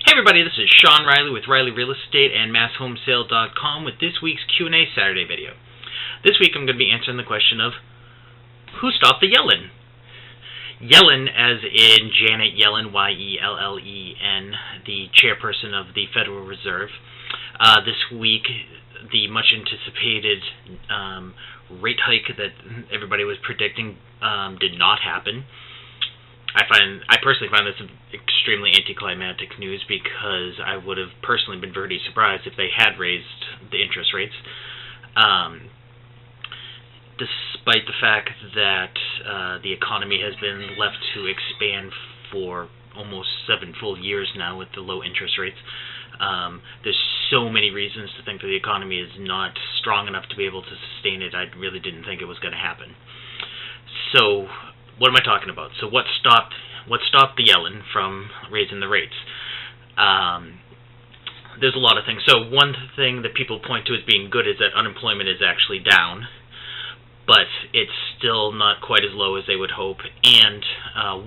Hey everybody, this is Sean Riley with Riley Real Estate and MassHomesale.com with this week's Q&A Saturday video. This week I'm going to be answering the question of, who stopped the Yellen? Yellen, as in Janet Yellen, Y-E-L-L-E-N, the chairperson of the Federal Reserve. This week, the much anticipated rate hike that everybody was predicting did not happen. I personally find this extremely anticlimactic news because I would have personally been very surprised if they had raised the interest rates. Despite the fact that the economy has been left to expand for almost 7 full years now with the low interest rates, there's so many reasons to think that the economy is not strong enough to be able to sustain it. I really didn't think it was going to happen. So what am I talking about? So what stopped the Yellen from raising the rates? There's a lot of things. So one thing that people point to as being good is that unemployment is actually down, but it's still not quite as low as they would hope. And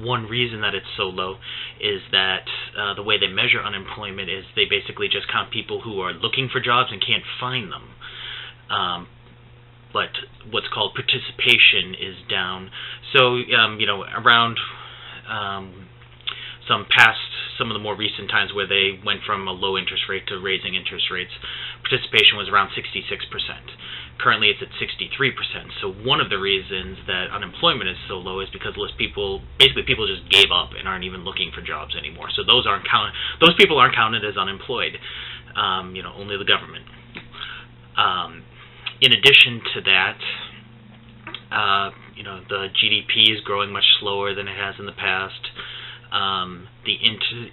one reason that it's so low is that the way they measure unemployment is they basically just count people who are looking for jobs and can't find them. But what's called participation is down. So, around some of the more recent times where they went from a low interest rate to raising interest rates, participation was around 66%. Currently it's at 63%. So one of the reasons that unemployment is so low is because people just gave up and aren't even looking for jobs anymore. So those people aren't counted as unemployed. Only the government. In addition to that, the GDP is growing much slower than it has in the past.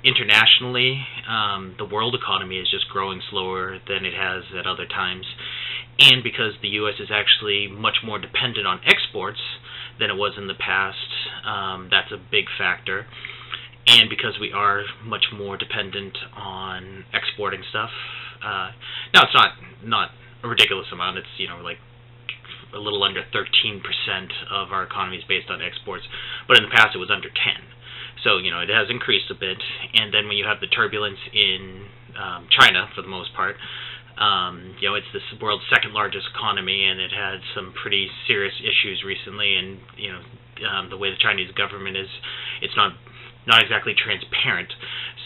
Internationally, the world economy is just growing slower than it has at other times. And because the U.S. is actually much more dependent on exports than it was in the past, that's a big factor. And because we are much more dependent on exporting stuff, now it's not a ridiculous amount. It's like a little under 13% of our economy is based on exports, but in the past it was under 10. So it has increased a bit. And then when you have the turbulence in China, for the most part, it's this world's second largest economy, and it had some pretty serious issues recently. And the way the Chinese government is, it's not exactly transparent,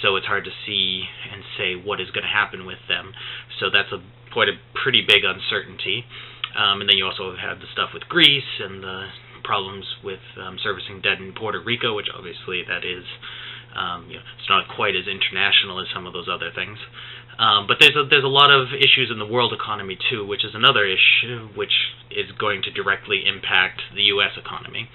so it's hard to see and say what is going to happen with them. So that's quite a pretty big uncertainty. And then you also have the stuff with Greece and the problems with servicing debt in Puerto Rico, which obviously that is, it's not quite as international as some of those other things. But there's a lot of issues in the world economy too, which is another issue which is going to directly impact the U.S. economy.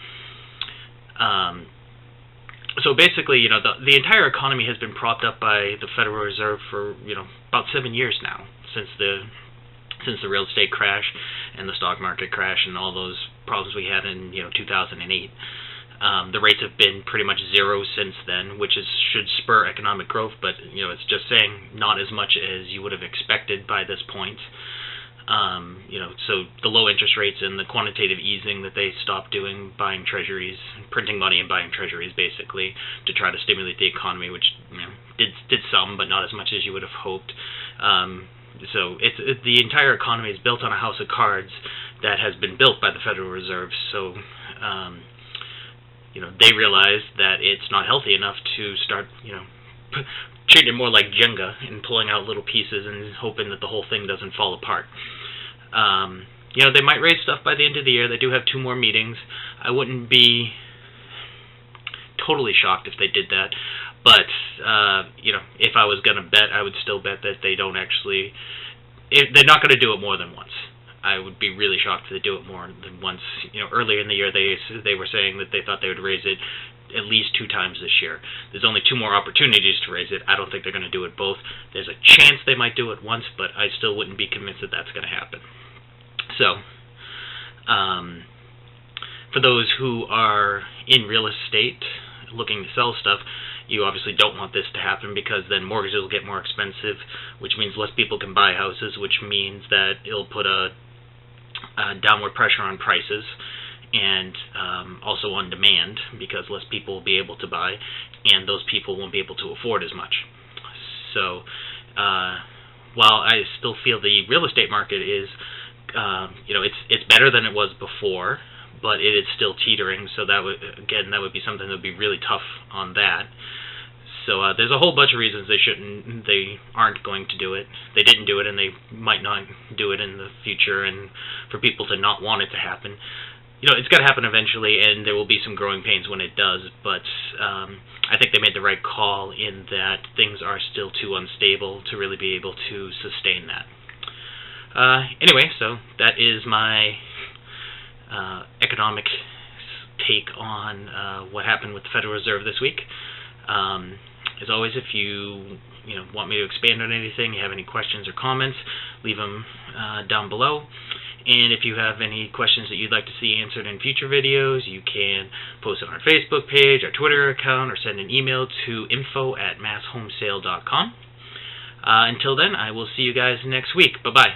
So basically, the entire economy has been propped up by the Federal Reserve for about 7 years now, since the real estate crash and the stock market crash and all those problems we had in 2008. The rates have been pretty much zero since then, which should spur economic growth, but it's just saying not as much as you would have expected by this point. So the low interest rates and the quantitative easing that they stopped doing, buying treasuries, printing money and buying treasuries basically to try to stimulate the economy, which did some, but not as much as you would have hoped. So the entire economy is built on a house of cards that has been built by the Federal Reserve. So they realize that it's not healthy enough to start treating it more like Jenga and pulling out little pieces and hoping that the whole thing doesn't fall apart. They might raise stuff by the end of the year. They do have 2 more meetings. I wouldn't be totally shocked if they did that. But, if I was going to bet, I would still bet that they don't actually... they're not going to do it more than once. I would be really shocked if they do it more than once. Earlier in the year, they were saying that they thought they would raise it at least 2 times this year. There's only 2 more opportunities to raise it. I don't think they're going to do it both. There's a chance they might do it once, but I still wouldn't be convinced that that's going to happen. So, for those who are in real estate looking to sell stuff, you obviously don't want this to happen, because then mortgages will get more expensive, which means less people can buy houses, which means that it'll put a downward pressure on prices, and also on demand, because less people will be able to buy, and those people won't be able to afford as much. So while I still feel the real estate market is, it's better than it was before, but it is still teetering. So that would be something that would be really tough on that. So there's a whole bunch of reasons they aren't going to do it. They didn't do it, and they might not do it in the future. And for people to not want it to happen, it's got to happen eventually, and there will be some growing pains when it does. But I think they made the right call in that things are still too unstable to really be able to sustain that. Anyway, so that is my economic take on what happened with the Federal Reserve this week. As always, if you want me to expand on anything, you have any questions or comments, leave them down below. And if you have any questions that you'd like to see answered in future videos, you can post it on our Facebook page, our Twitter account, or send an email to info@masshomesale.com. Until then, I will see you guys next week. Bye-bye.